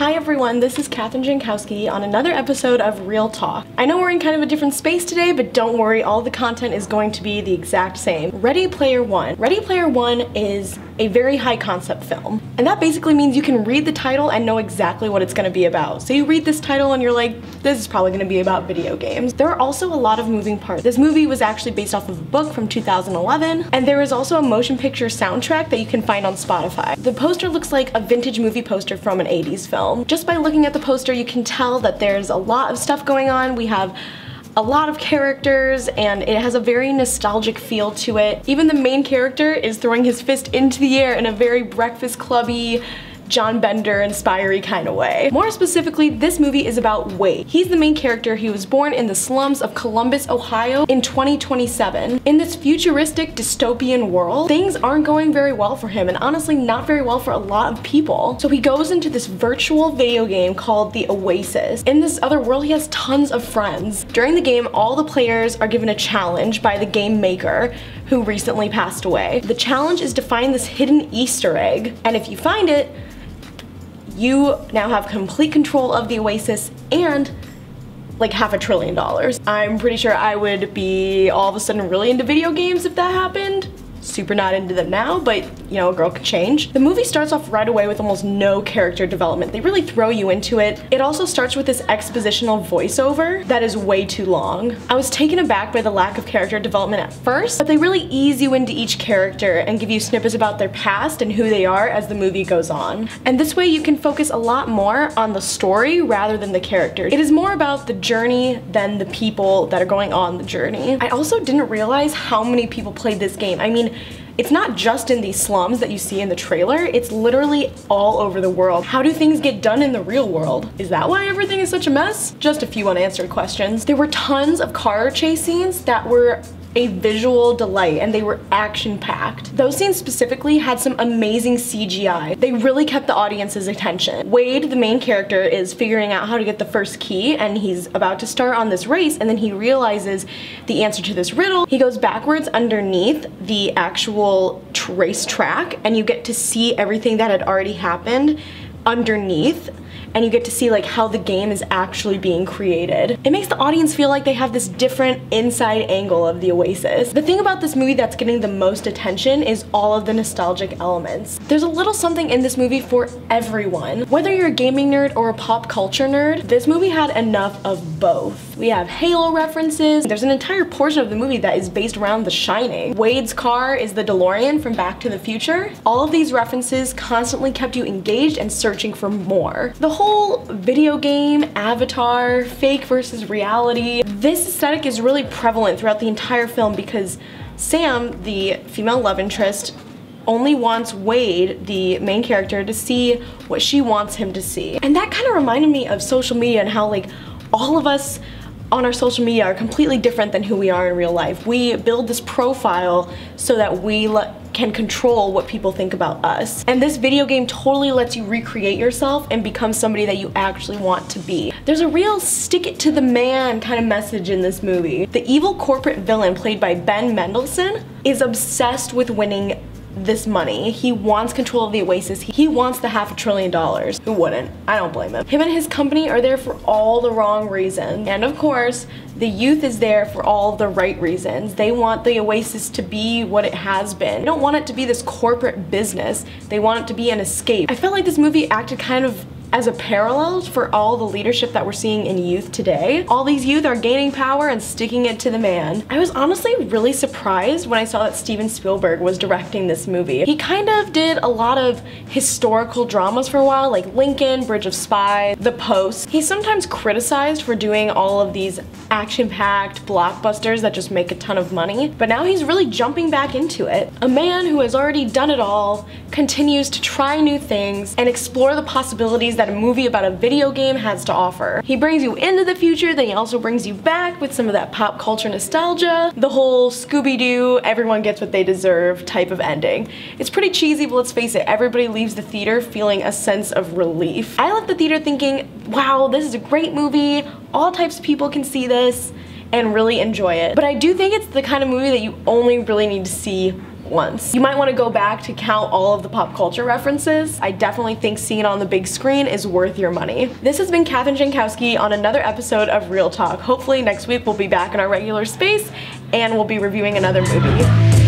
Hi everyone, this is Kathryn Jankowski on another episode of Real Talk. I know we're in kind of a different space today, but don't worry, all the content is going to be the exact same. Ready Player One. Ready Player One is a very high concept film, and that basically means you can read the title and know exactly what it's going to be about. So you read this title and you're like, this is probably going to be about video games. There are also a lot of moving parts. This movie was actually based off of a book from 2011, and there is also a motion picture soundtrack that you can find on Spotify. The poster looks like a vintage movie poster from an 80s film. Just by looking at the poster, you can tell that there's a lot of stuff going on. We have a lot of characters, and it has a very nostalgic feel to it. Even the main character is throwing his fist into the air in a very Breakfast Clubby, John Bender-inspired kind of way. More specifically, this movie is about Wade. He's the main character. He was born in the slums of Columbus, Ohio in 2027. In this futuristic dystopian world, things aren't going very well for him, and honestly not very well for a lot of people. So he goes into this virtual video game called the Oasis. In this other world, he has tons of friends. During the game, all the players are given a challenge by the game maker, who recently passed away. The challenge is to find this hidden Easter egg, and if you find it, you now have complete control of the Oasis and like $500 billion. I'm pretty sure I would be all of a sudden really into video games if that happened. Super not into them now, but you know, a girl could change. The movie starts off right away with almost no character development. They really throw you into it. It also starts with this expositional voiceover that is way too long. I was taken aback by the lack of character development at first, but they really ease you into each character and give you snippets about their past and who they are as the movie goes on. And this way you can focus a lot more on the story rather than the characters. It is more about the journey than the people that are going on the journey. I also didn't realize how many people played this game. I mean, it's not just in these slums that you see in the trailer, it's literally all over the world. How do things get done in the real world? Is that why everything is such a mess? Just a few unanswered questions. There were tons of car chase scenes that were a visual delight, and they were action-packed. Those scenes specifically had some amazing CGI. They really kept the audience's attention. Wade, the main character, is figuring out how to get the first key, and he's about to start on this race, and then he realizes the answer to this riddle. He goes backwards underneath the actual race track, and you get to see everything that had already happened underneath, and you get to see like how the game is actually being created. It makes the audience feel like they have this different inside angle of the Oasis. The thing about this movie that's getting the most attention is all of the nostalgic elements. There's a little something in this movie for everyone. Whether you're a gaming nerd or a pop culture nerd, this movie had enough of both. We have Halo references. There's an entire portion of the movie that is based around The Shining. Wade's car is the DeLorean from Back to the Future. All of these references constantly kept you engaged and searching for more. The whole video game, avatar, fake versus reality, this aesthetic is really prevalent throughout the entire film because Sam, the female love interest, only wants Wade, the main character, to see what she wants him to see. And that kind of reminded me of social media and how like all of us on our social media are completely different than who we are in real life. We build this profile so that we can control what people think about us. And this video game totally lets you recreate yourself and become somebody that you actually want to be. There's a real stick it to the man kind of message in this movie. The evil corporate villain played by Ben Mendelsohn is obsessed with winning this money. He wants control of the Oasis. He wants the $500 billion. Who wouldn't? I don't blame him. Him and his company are there for all the wrong reasons. And of course, the youth is there for all the right reasons. They want the Oasis to be what it has been. They don't want it to be this corporate business. They want it to be an escape. I felt like this movie acted kind of as a parallel for all the leadership that we're seeing in youth today. All these youth are gaining power and sticking it to the man. I was honestly really surprised when I saw that Steven Spielberg was directing this movie. He kind of did a lot of historical dramas for a while, like Lincoln, Bridge of Spies, The Post. He's sometimes criticized for doing all of these action-packed blockbusters that just make a ton of money, but now he's really jumping back into it. A man who has already done it all continues to try new things and explore the possibilities that a movie about a video game has to offer. He brings you into the future, then he also brings you back with some of that pop culture nostalgia, the whole Scooby-Doo, everyone gets what they deserve type of ending. It's pretty cheesy, but let's face it, everybody leaves the theater feeling a sense of relief. I left the theater thinking, wow, this is a great movie, all types of people can see this and really enjoy it. But I do think it's the kind of movie that you only really need to see once. You might want to go back to count all of the pop culture references. I definitely think seeing it on the big screen is worth your money. This has been Kathryn Jankowski on another episode of Real Talk. Hopefully next week we'll be back in our regular space and we'll be reviewing another movie.